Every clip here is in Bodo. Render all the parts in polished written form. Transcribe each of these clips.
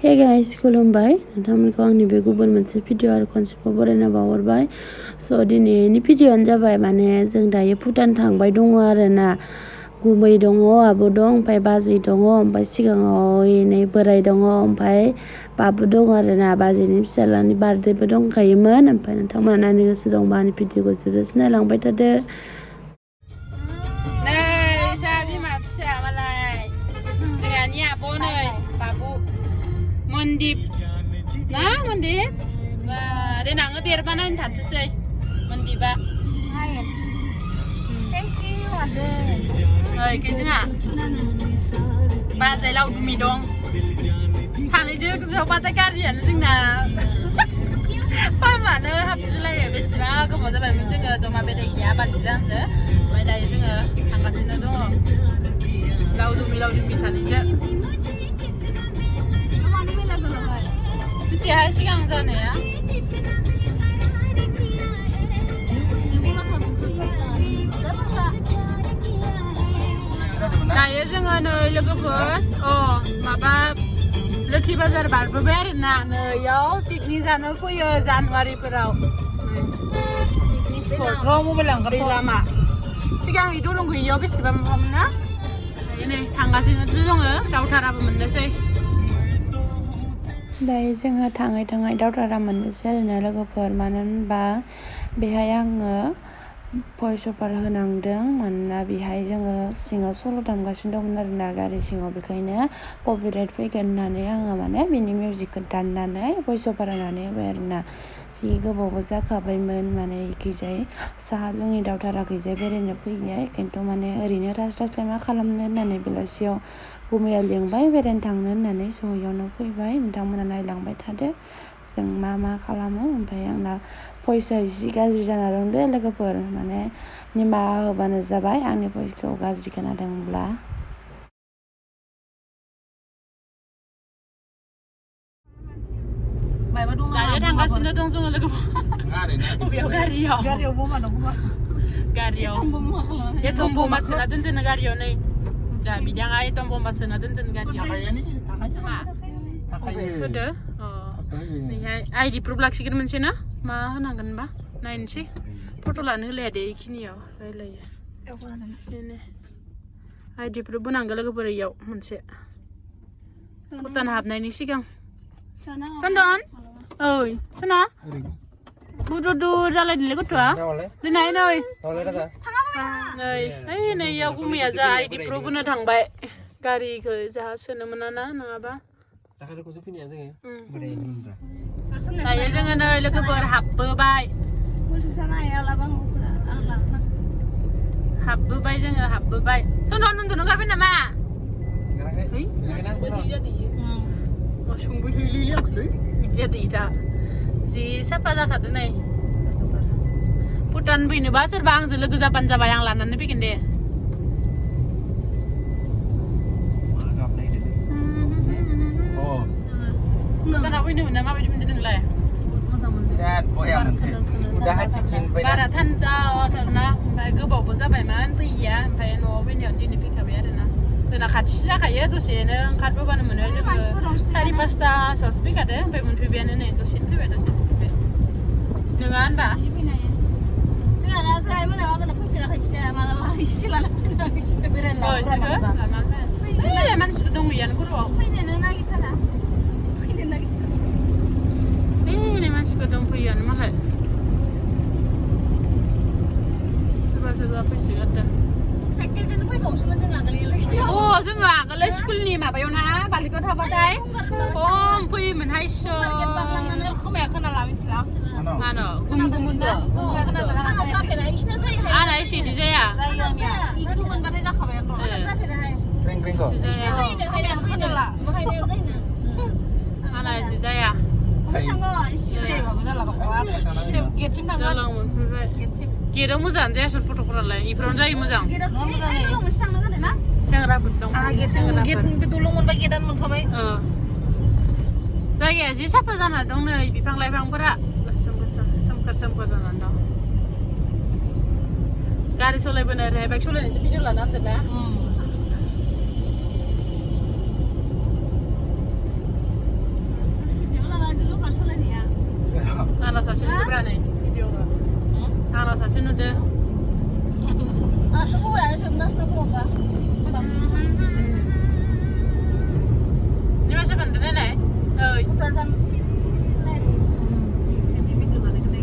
Hey guys, खुलुमबाय नोंथांमोनखौ आंनि बे गुबुन मोनसे भिडिअ आरो कनसेप्टआव बरायना बावहरबाय। स' दिनैनि भिडिअआनो जाबाय माने जों दायो भुटान थांबाय दङ आरोना। गुमै दङ, आब' दं, ओमफ्राय बाजै दङ, ओमफ्राय सिगाङाव एनै बोराय दङ, ओमफ्राय बाबु दं आरोना। बाजैनि फिसाज्लानि बार्थडेबो दंखायोमोन। ओमफ्राय नोंथांमोना नायनो गोसो दंबा आंनि भिडिअखौ जोबजासिम नायलांबाय थादो। नै जा बिमा फिसा मालाय जोंहानि आब' नै बाबु मनदिप ना मनदिप देनां देरबा नायनो थांथोसै मनदिपआ ओइखै जोंहा बाजै लावदुमि दं सानैजों जबाथाय गारियानो जोंना पामानो हाबजोलायो। बेसेबां गोबाव जाबायमोन जोङो जमा बेरायहैया बालिजों आंजो। ओमफ्राय दायो जोङो थांगासिनो दङ लावदुमि सानैजों। मिथिया सिगां जानाया दायो जोङो नै लोगोफोर माबा लोथि बाजार बारबोबाय आरोना। नैयाव पिकनिक जानो फैयो जानुवारिफोराव। पिकनिक स्पट दै लामा सिगां दलं गैयियाव बेसेबा माबामोन ना। दायो नै थांगासिनो जोङो दावथाराबो मोननोसै। दायो जोङो थाङै दावथारा मोननोसै आरोना लोगोफोर। मानो होनबा बेहाय आङो भइस अभार होनांदों। मानोना बेहाय जोङो सिङाव सल' दामगासिनो दंमोन आरोना गारि सिङाव। बेखायनो कपिराइट फैगोन होननानै आङो माने बिनि मिउजिकखौ दाननानै भइस अभार होनानै होबाय आरोना। जि गोबावबो जाखाबायमोन माने इखैजाय साहा जोंनि दावथाराखैजाय बेरायनो फैयैया। खिन्थु माने ओरैनो रास्लाय मा खालामनो होननानै बेलासियाव गुमैया लिंबाय बेरायनो थांनो होननानै। सहैयावनो फैबाय। नोंथांमोना नायलांबाय थादो जों मा खालामो। ओमफ्राय आंना भइसआ एसे गाज्रि जाना दं दे लोगोफोर। माने निमाहा होबानो जाबाय आंनि भइसखौ गाज्रि खोनादोंब्ला। दायो थांगासिनो दं जोङो लोगोफोर। बबेयाव गारियाव बमा दं गारियाव एटम बमा सोना दोनदोनो गारियाव। नै दा बिदाङा एटम बमा सोना दोनदोनो गारियाव। होदो नैहाय आइडि प्रुफ लाखिगोन मोनसे ना मा होनांगोन होनबा नायनोसै। फट' लानो होलाया दे इखिनियाव रायलायो। आइडि प्रुफ होनांगौ लोगोफोर इयाव मोनसे भुटान हाबनायनि सिगां। सन्दन ओइ सना बुदुर जालायदोंलै गथ'आ। नै नैयाव गुमैया जा आइडि प्रुफ होनो थांबाय। गारिखौ जाहा सोनो मोना ना नङाबा। दायो जोङो नै लोगोफोर हाबबोबाय सन्दन उन्दुनो ओंखारबाय नामा? जि साफा जाखादों नै। भुटान फैनोबा सोरबा आंजों लोगो जाबानो जाबाय आं लानानै फैगोन दे। भुटानाव फैनो मोना माबायदि मोनदों नोंलाय? बारा थान्दाथारना ओमफ्राय गोबावबो जाबायमोन फैयैया। ओमफ्राय न'आव फैनायाव दिनै फैखाबाय आरोना। जोंना खाथिसो जाखायो दसेनो ओंखारबोबानो मोनो। जोङो 4-5टासोआवसो फैखादो ओमफ्राय मोनफैबायानो नै दसेनो फैबाय दसेनो फैबाय नङा होनबा? जोंहा जाय मोनाबा फैफेराखै खिथाया मालाबा एसे लाना फैनानै मानसिफोर दंहैयानो खर'आव फैनोनो नागिरथारा मानसिफोर दंफैयोआनो मालाय सोरबा फैसोगारदों। साइकेलजोंनो फैबावोसोमोन जों जोङो आगोल स्कुलनि माबायाव ना बालिगाव थाबाथाय खम फैयोमोनहाय। खोमाया खोनाला मिथिला मानो आंना एसे इदि जाया मोनबाथाय जाखाबाय आंना एसे जाया। गेटआव मोजाङानो जायासै फट'फोरालाय इफोरावनो जायो मोजां। सेंग्राफोर दं जायगाया जि साफा जाना दं नै बिफां लाइफांफोरा गोसोम सोमखोर जानानै दं। गारि सालायबोनो ओरैहाय बाइक सालायनायसो भिडिअ लाना दोनदों ना। आंना साबसिन नुदोब्रा नै भिडिअ'आ आंना साबसिन नुदो Tuh gue ada sebelas tuh apa? Ini masih kan nenek? Utasan sini. Sini itu mana kita?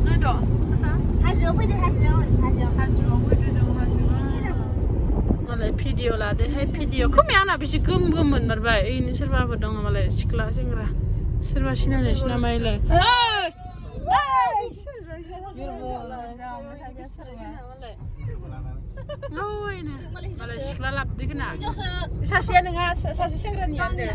Nah dok, hasil apa deh hasil? Malah video lah deh, video. Kami anak bisa gem-gemen berbaik. Ini serba bedong malah sekolah sengra. Serba sini lah, sini malah. Oh ini, malah sekolah lap di kena. Sasian dengan sasi sengra ni ada.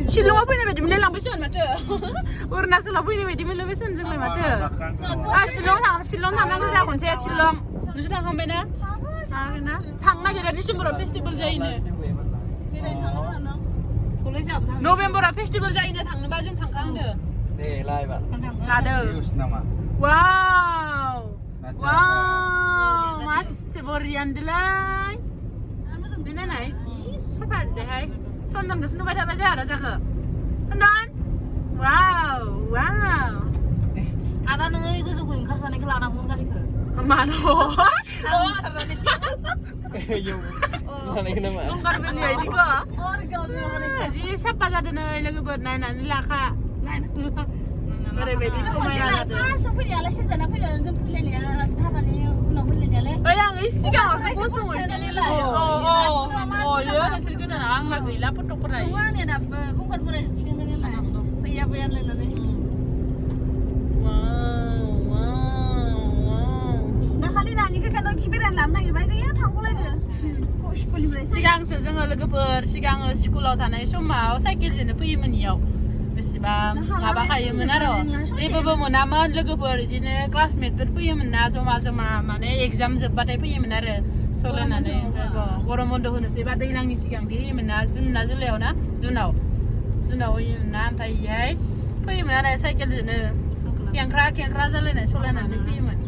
Silong apa ni bedi melelang besan mata. Urna silong apa ni bedi melelang besan jenglah mata. silong thang nak kerja kunci silong. Nusa thang hamil na? Na? Thang na jadi Desember festival jai ni. November festival jai ni thang ni bazin thang kang de. Nih, live ah. Ada. News nama. Wow. Wow. Masih berian delay. Ini nice. Sepat deh hai. Sondan ke sini baca ada jaga. Sondan. Wow. Wow. Anak nengai itu suku ingkar sana ke lanang pun kali ke. Mana? Yung mana yung nama? Longgar beli ini kok. Orga bilang Jadi siapa jadi lagi buat nainan laka. Berbeda semua yang ada. Sampai dia alasan jangan pilih jangan pilih ni. Apa ni? Unak pilih dia le. Oh yang isi kan aku kosong. Oh ya, hasil kita angkat bila pun tak pernah. Wah ni ada gungkar pun ada cikin jadi lah. Paya le ni. Ni kan orang kiberan lam nak ibai kaya thang boleh je. Kau sekolah boleh. Sigang sejeng logoper, sigang sekolah tanah semua, cycle jenis pergi meniau. Mesti bang, ngapa kaya menaro? Ibu menaman logoper jenis classmate pergi menara sama mana exam sebat pergi menara. Soalan ada, orang muda hunu sebab dah hilang ni sigang dia menara zunau na, zunau ini menara pergi menara cycle jenis yang keras jalan soalan ada pergi mana.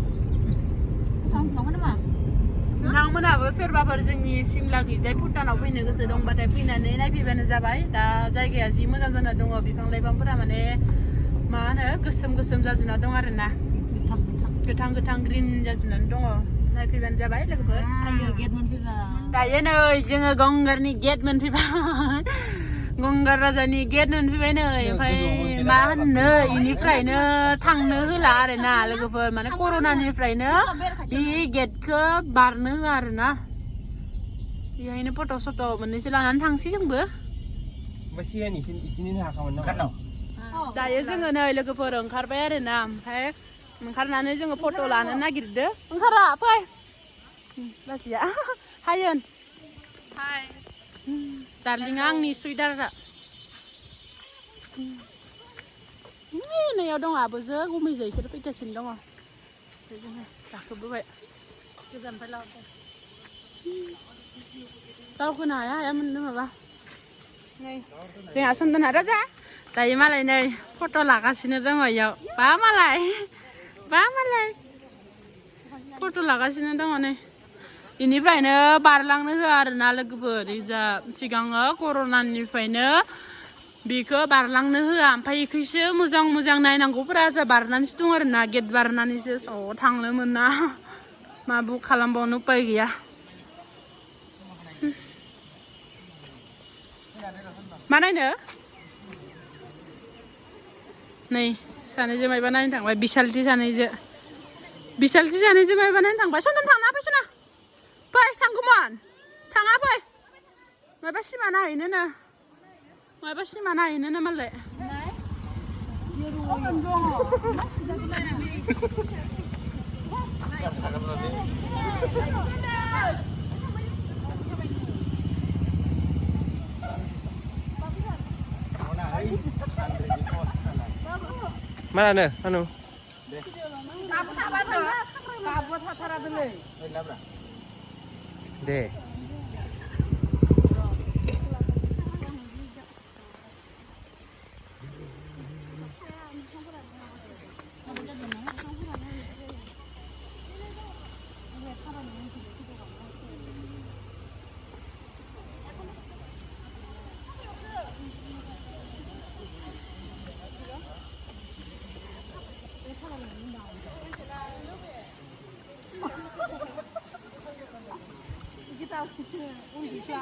नोंथांमोनाबो सोरबाफोर जोंनि सिमलाखैजाय भुटानाव फैनो गोसो दंबाथाय फैनानै नायफैबानो जाबाय दा जायगाया जि मोजां जाना दङ बिफां लाइफांफोरा माने मा होनो गोसोम जाजुना दं आरोना गोथां ग्रिन जाजुनानै दङ नायफैबानो जाबाय लोगोफोर दायो नै जोङो गंगारनि गेट मोनफैबाय गंगार राजानि गेट मोनफैबाय नै ओमफ्राय मा होनो इनिफ्रायनो थांनो होला आरोना लोगोफोर माने कर'नानिफ्रायनो बे गेटखौ बारनो होआ आरोना बेहायनो फट' सट' मोननैसो लानानै थांसै जोंबो दायो जोङो नै लोगोफोर ओंखारबाय आरोना ओमफ्राय ओंखारनानै जोङो फट' लानो नागिरदो ओंखारा फै लासिया हायोन हाय दार्लिंआ आंनि सुइटारा नैयाव दङ आब'जों गुमैजों इसोर फैगासिनो दङ जोङो गाखोबोबाय गोजाननिफ्राय लाबोबाय दावखोनो हाया मोननो माबा नै जोंहा सन्दना राजा दायो मालाय नै फट' लागासिनो दङ इयाव बा मालाय फट' लागासिनो दङ नै इनिफ्रायनो बारलांनो होआ आरोना लोगोफोर इजा सिगाङो कर'नानिफ्रायनो बेखौ बारलांनो होआ ओमफ्राय इखैसो मोजां नायनांगौफोरा जा बारनानैसो दं आरोना गेट बारनानैसो थांनो मोना मा बुक खालामबावनो उपाय गैया मा नायनो नै सानैजों मायबा नायनो थांबाय बिसालथि सानैजों मायबा नायनो थांबाय सन्दन थांना फैसना फै थांगौमोन थाङा फै माबा सिमा नायहैनो मालाय Mana nih, anu? Deh. Paman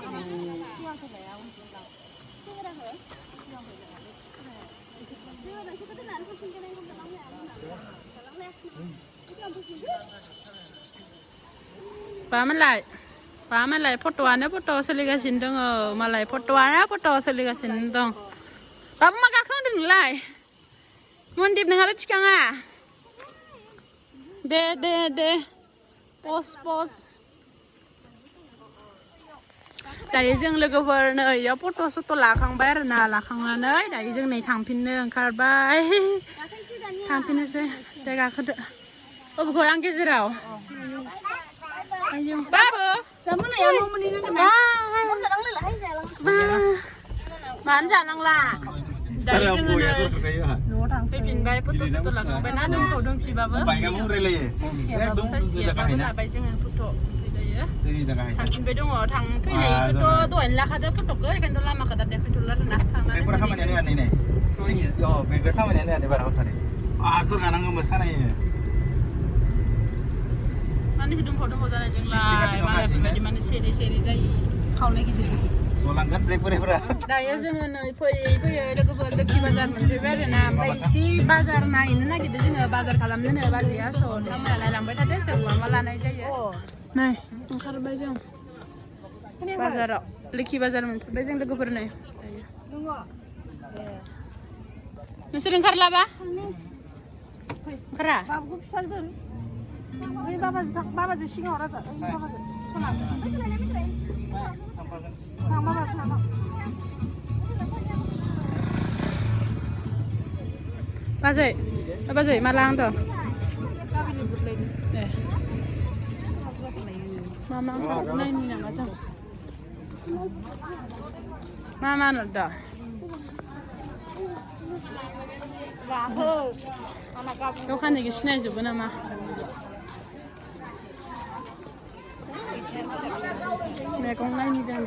lai foto seligasin dong malai foto seligasin dong. Papa makan kan dong lai. Mondip dengan ada cikang ah. De. Pos. Dari जों लोगोफोर नै या फट' सट' लाखांबाय आरो ना लाखांनानै दायो जों नै थांफिननो ओंखारबाय थांफिननोसै दे गाखोदो अबेखौ आं गेजेराव आयौ बाबु मोनायाव न' मोनहैनांगोन मानो जानांला दायो जोङो नै फैफिनबाय फट' सट' लाखांबाय ना दंफिबाबो लाबाय जोङो फट' थांफिनबाय दङ थांफैनायखौथ' दहायनो लाखादो फट'खौ बेखायनोथ' लामाखौ दा देखायथ'ला आरोना थांनानै मानो दंफाव जानाय जोंलाय मालायफोरबायदि माने सेरे जायो खावलाय गिदिर दायो जोङो नै फैयै लोगोफोर लोखि बाजार मोनफैबाय आरोना ओमफ्राय एसे बाजार नायनो नागिरदों जोङो बाजार खालामनो बाजैया स' नोंथांमोना नायलांबाय थादो जों मा लानाय जायो नै ओंखारबाय जों बाजाराव लोखि बाजार मोनफैबाय जों लोगोफोर नै नोंसोर ओंखारलाबा ओंखारा बाबाजों सिगाङाव राजा बाजै मा लांदों मा ओंखारनायनि नामा जों मा नुदों दखाननिखौ सिनायजोबो नामा मैगं नायनि जों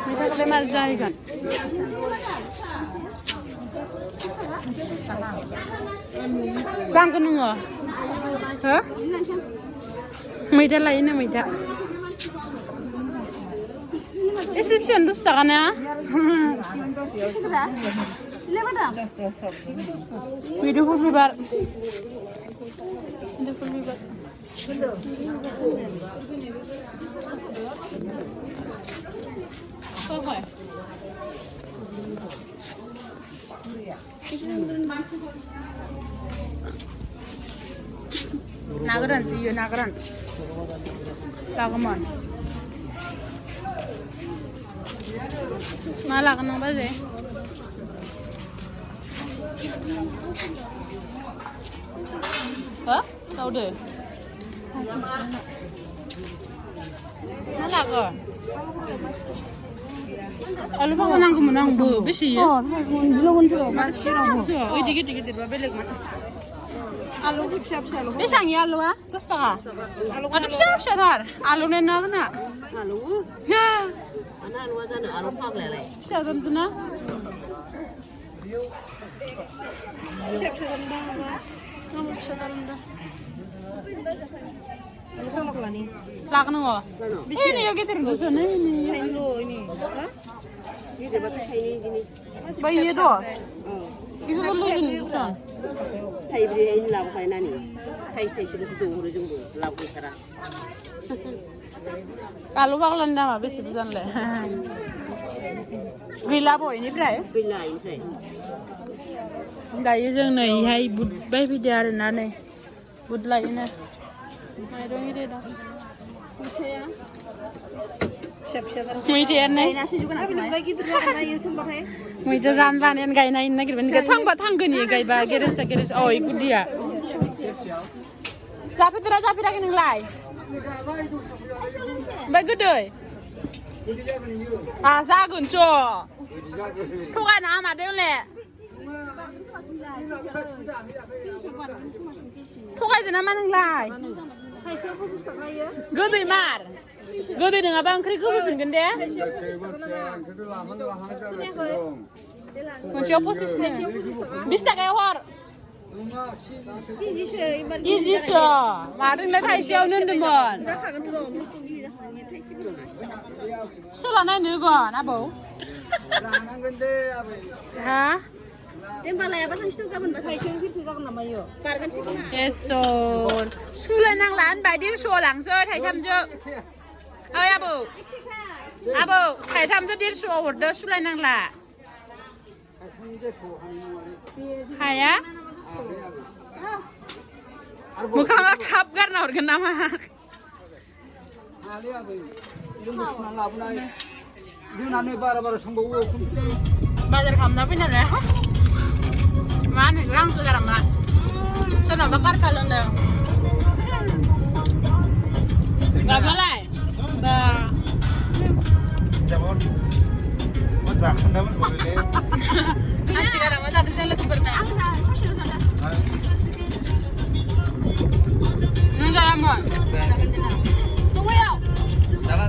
मैगंखौलाय मारै जाहैगोन लांगोन नोङो हो मैदा लायोनो मैदा एसे फिसानो 10 थाखा ना मैदुफुल बिबार ना गोरान जियो ना गोरान लागोमोन मा लागोन नों बाजै हो गावदो मा लागोन आलु बागा नांगौमोन आंबो बेसे गिदिर बेलेगमोन आलु बेसेबांनि आलुआ 10 थाखा माथो फिसाथार आलुनि ना मोना आलुआ जानो आलु फाग्लायालाय फिसा दोनदोना लागोन नोङो ini गिदिर दोसोन bayi 10 itu golley ini dosan थाइब्रै लाबोखायो नानि थाइसेल'सो दौहरो जोंबो लाबोखारा आलु बागलानि दामा बेसे बुरजानोलाय गैला बयनिफ्राय दायो जों नैहाय बुद बायफैदो आरोना नै बुद लायोनो माइरं एरि दं मैथाया नै मैथा जानो लानायानो गायनायनो नागिरबाय थांबा थांगोन गायबा गेरेमसा ओइ गुदिया जाफेराखै नोंलाय ओमफ्राय गोदै जागोनस' थगायना मादों हले थगायदो नामा नोंलाय गोदै मार गोदै नङाबा ओंख्रि गोबोफिनगोन दे मोनसेयाव 20 थाखायाव हर केजिसो मादोंलाय थाइसेयावनो होनदोंमोन लांनाया थाइसे बिल' नांसिगोन सोलानाय नुगोन आबौ लानांगोन दे आबै हा दे होमबा लायाबा थांसिगोन गाबोनबा थाइसेयाव सेरसे जागोन नामा इयो बारगोनसै खोमा एसन सुलायनांला होनबाय 150 लांसै थाइथामजो ओइ आबौ आबौ थाइथामजो 150 हरदो सुलायनांला हाया मोखाङा थाब गारना हरगोन नामा दोनानै बारा संबावो बाजार खालामना फैनानै मा होनो रांसो गारामा सोरनावबा कारफा लोंदों गाबालाय दा जाखांदामोन बोरैलै आसि गारामा जादों जों लोगोफोरना आं ससेल' जादों नों जायामोन दंबायाव जाला